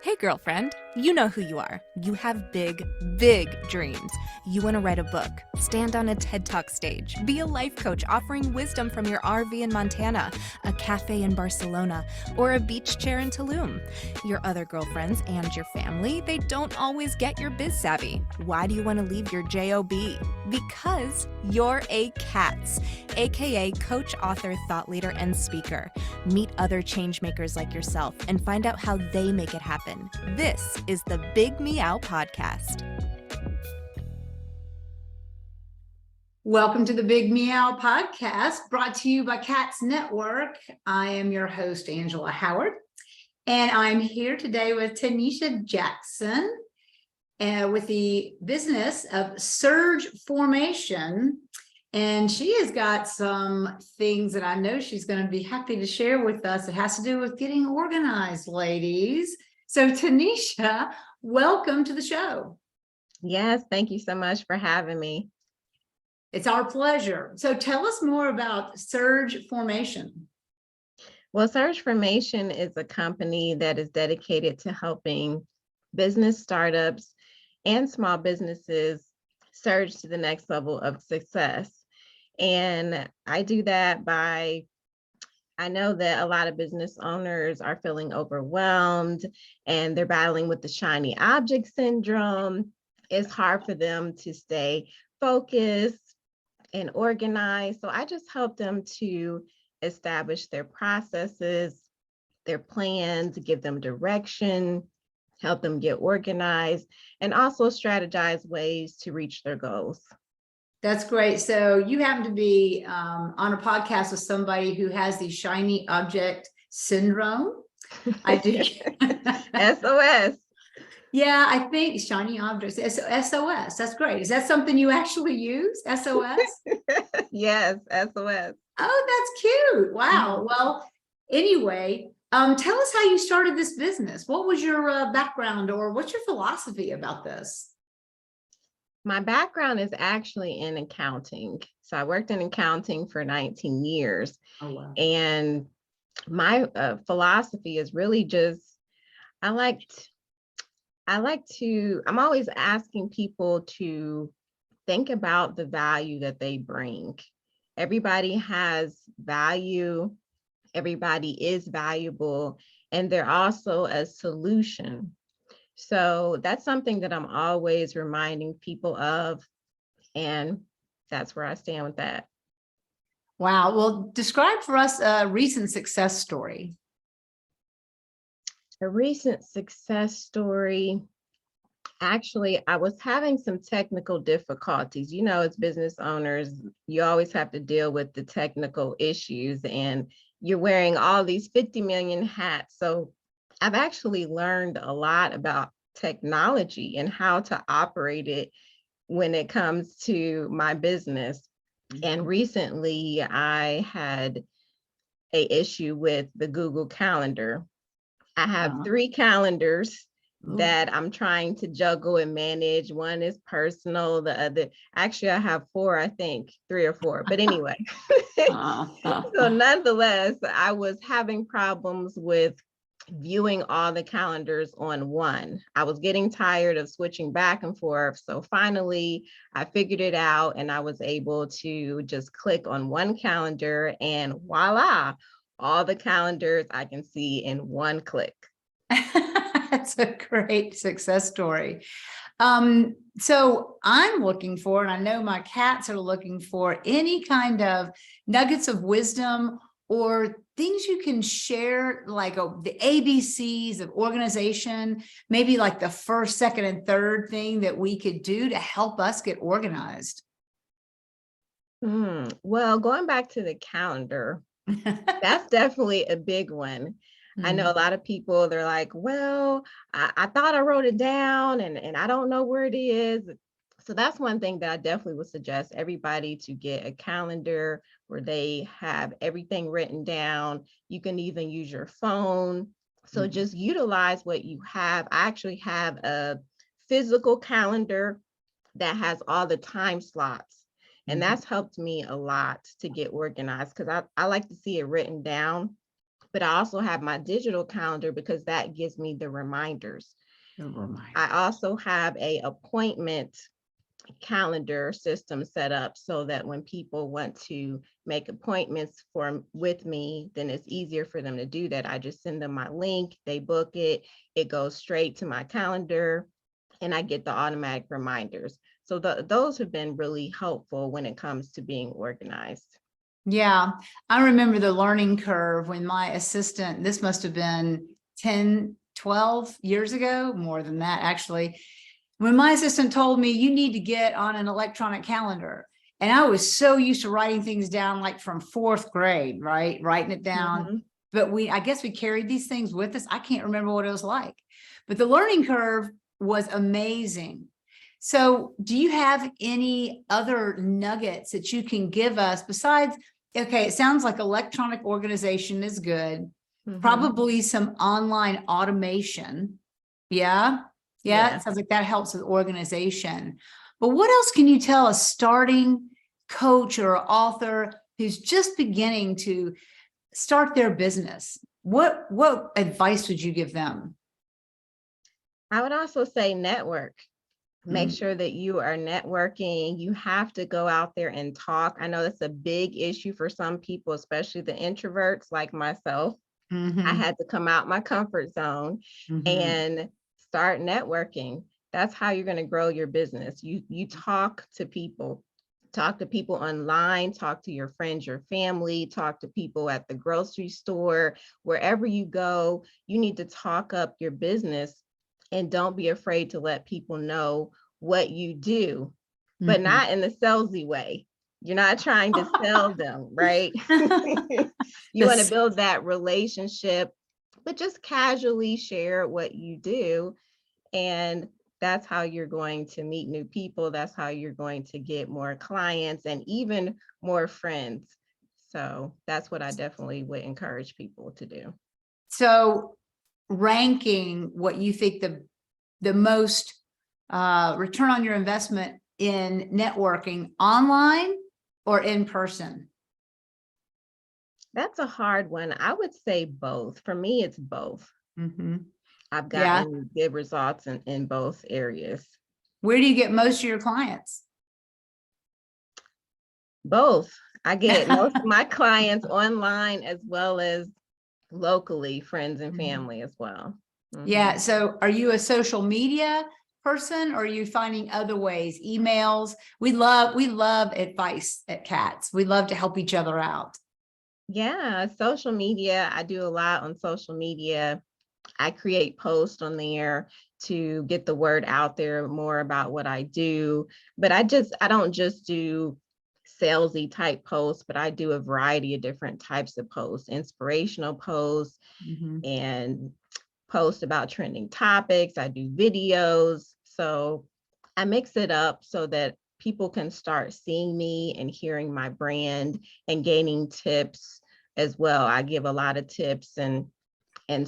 Hey, girlfriend, you know who you are. You have big, big dreams. You want to write a book, stand on a TED Talk stage, be a life coach offering wisdom from your RV in Montana, a cafe in Barcelona, or a beach chair in Tulum. Your other girlfriends and your family, they don't always get your biz savvy. Why do you want to leave your JOB? Because you're a C.A.T.S, aka coach, author, thought leader, and speaker. Meet other change makers like yourself and find out how they make it happen. This is the Big Meow podcast. Welcome to the Big Meow podcast, brought to you by C.A.T.S Network. I am your host, Angela Howard, and I'm here today with Tanisha Jackson with the business of Surge Formation. And she has got some things that I know she's going to be happy to share with us. It has to do with getting organized, ladies. So Tanisha, welcome to the show. Yes, thank you so much for having me. It's our pleasure. So tell us more about Surge Formation. Well, Surge Formation is a company that is dedicated to helping business startups and small businesses surge to the next level of success. And I do that by I know that a lot of business owners are feeling overwhelmed and they're battling with the shiny object syndrome. It's hard for them to stay focused and organized. So I just help them to establish their processes, their plans, give them direction, help them get organized, and also strategize ways to reach their goals. That's great. So you happen to be on a podcast with somebody who has the shiny object syndrome. I do. SOS. Yeah, I think shiny objects, SOS. That's great. Is that something you actually use, SOS? Yes, SOS. Oh, that's cute. Wow. Well, anyway, tell us how you started this business. What was your background, or what's your philosophy about this? My background is actually in accounting. So I worked in accounting for 19 years. Oh, wow. And my philosophy is really just, I'm always asking people to think about the value that they bring. Everybody has value. Everybody is valuable. And they're also a solution. So that's something that I'm always reminding people of, and that's where I stand with that. Wow. Well, describe for us a recent success story. A recent success story. Actually, I was having some technical difficulties. You know, as business owners, you always have to deal with the technical issues, and you're wearing all these 50 million hats. So I've actually learned a lot about technology and how to operate it when it comes to my business. And recently I had an issue with the Google Calendar. I have 3 calendars that I'm trying to juggle and manage. One is personal, the other, actually I have 4, I think 3 or 4, but anyway. So nonetheless, I was having problems with viewing all the calendars on one. I was getting tired of switching back and forth. So finally, I figured it out, and I was able to just click on one calendar, and voila, all the calendars I can see in one click. That's a great success story. So I'm looking for, and I know my cats are looking for, any kind of nuggets of wisdom or things you can share, like the ABCs of organization, maybe like the first, second, and third thing that we could do to help us get organized. Well, going back to the calendar, that's definitely a big one. I know a lot of people, they're like, well, I thought I wrote it down and I don't know where it is. So that's one thing that I definitely would suggest everybody to get a calendar where they have everything written down. You can even use your phone. So just utilize what you have. I actually have a physical calendar that has all the time slots. And that's helped me a lot to get organized, because I like to see it written down. but I also have my digital calendar because that gives me the reminders. Never mind. I also have a appointment calendar system set up so that when people want to make appointments with me, then it's easier for them to do that. I just send them my link, they book it, it goes straight to my calendar, and I get the automatic reminders. So those have been really helpful when it comes to being organized. Yeah, I remember the learning curve when my assistant, this must have been 10, 12 years ago, more than that, actually. When my assistant told me you need to get on an electronic calendar, and I was so used to writing things down like from 4th grade, right? Writing it down. Mhm. But I guess we carried these things with us. I can't remember what it was like, but the learning curve was amazing. So do you have any other nuggets that you can give us besides, okay, it sounds like electronic organization is good, Mhm. probably some online automation. Yeah. Yeah, Yeah. it sounds like that helps with organization. But what else can you tell a starting coach or author who's just beginning to start their business? What advice would you give them? I would also say network. Make Mm. sure that you are networking. You have to go out there and talk. I know that's a big issue for some people, especially the introverts like myself. I Mhm, had to come out my comfort zone mhm, and start networking. That's how you're going to grow your business. You talk to people. Talk to people online, talk to your friends, your family, talk to people at the grocery store, wherever you go, you need to talk up your business and don't be afraid to let people know what you do, but mhm. not in the salesy way. You're not trying to sell them, right? You want to This, build that relationship, but just casually share what you do. And that's how you're going to meet new people. That's how you're going to get more clients and even more friends. So that's what I definitely would encourage people to do. so ranking what you think the most return on your investment in networking, online or in person? That's a hard one. I would say both. For me, it's both. Mhm. I've Yeah. gotten good results in both areas. Where do you get most of your clients? Both. I get most of my clients online as well as locally, friends and Mhm. family as well. Yeah. Mhm. So are you a social media person or are you finding other ways? Emails? We love advice at C.A.T.S. We love to help each other out. Yeah, social media. I do a lot on social media. I create posts on there to get the word out there more about what I do. But I don't just do salesy type posts, but I do a variety of different types of posts, inspirational posts Mhm. and post about trending topics. I do videos. So I mix it up so that people can start seeing me and hearing my brand and gaining tips as well. I give a lot of tips and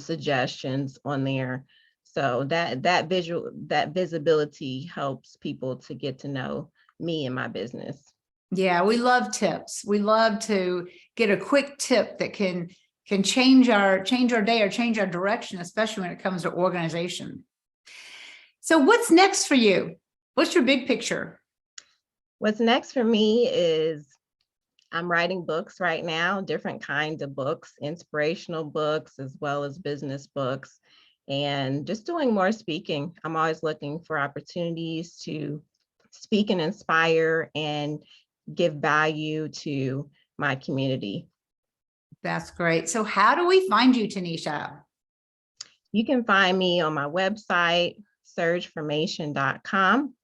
suggestions on there. So that visibility helps people to get to know me and my business. Yeah, we love tips. We love to get a quick tip that can change our day or change our direction, especially when it comes to organization. So what's next for you? What's your big picture? What's next for me is I'm writing books right now, different kinds of books, inspirational books, as well as business books, and just doing more speaking. I'm always looking for opportunities to speak and inspire and give value to my community. That's great. So how do we find you, Tanisha? You can find me on my website, surgeformation.com.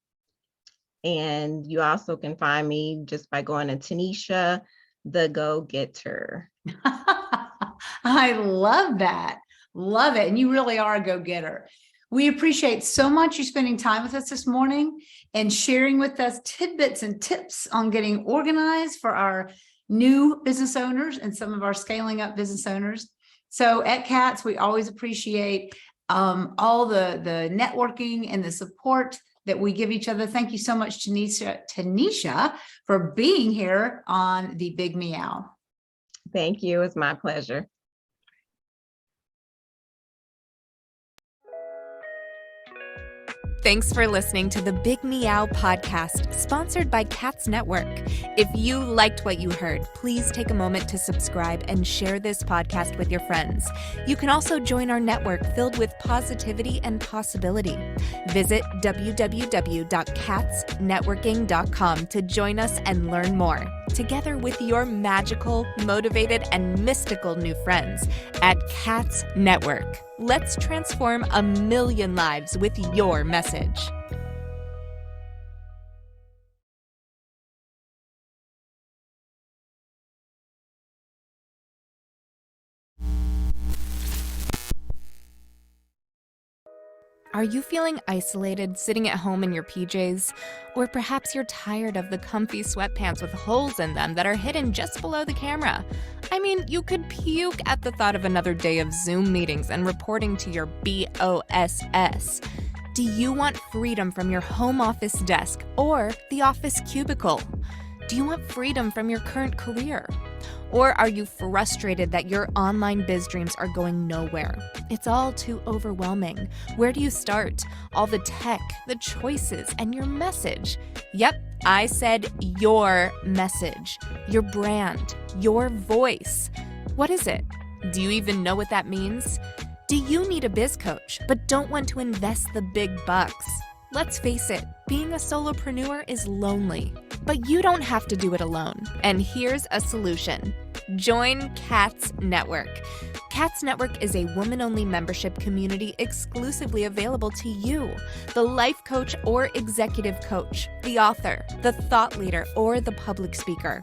And you also can find me just by going to Tanisha, the Go-Getter. I love that. Love it. And you really are a go-getter. We appreciate so much you spending time with us this morning and sharing with us tidbits and tips on getting organized for our new business owners and some of our scaling up business owners. So at C.A.T.S, we always appreciate all the networking and the support that we give each other. Thank you so much, Tanisha, for being here on the Big Meow. Thank you. It's my pleasure. Thanks for listening to the Big Meow podcast, sponsored by C.A.T.S Network. If you liked what you heard, please take a moment to subscribe and share this podcast with your friends. You can also join our network filled with positivity and possibility. Visit www.catsnetworking.com to join us and learn more, together with your magical, motivated, and mystical new friends at C.A.T.S Network. Let's transform 1 million lives with your message. Are you feeling isolated, sitting at home in your PJs? Or perhaps you're tired of the comfy sweatpants with holes in them that are hidden just below the camera? I mean, you could puke at the thought of another day of Zoom meetings and reporting to your BOSS. Do you want freedom from your home office desk or the office cubicle? Do you want freedom from your current career? Or are you frustrated that your online biz dreams are going nowhere? It's all too overwhelming. Where do you start? All the tech, the choices, and your message. Yep, I said your message, your brand, your voice. What is it? Do you even know what that means? Do you need a biz coach but don't want to invest the big bucks? Let's face it, being a solopreneur is lonely, but you don't have to do it alone. And here's a solution. Join C.A.T.S Network. C.A.T.S Network is a woman-only membership community exclusively available to you, the life coach or executive coach, the author, the thought leader, or the public speaker.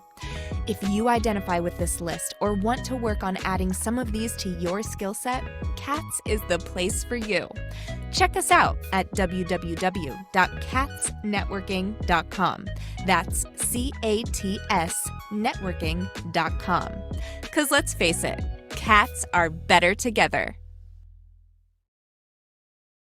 If you identify with this list or want to work on adding some of these to your skill set, C.A.T.S is the place for you. Check us out at www.catsnetworking.com. That's C.A.T.S networking.com. Because let's face it, cats are better together.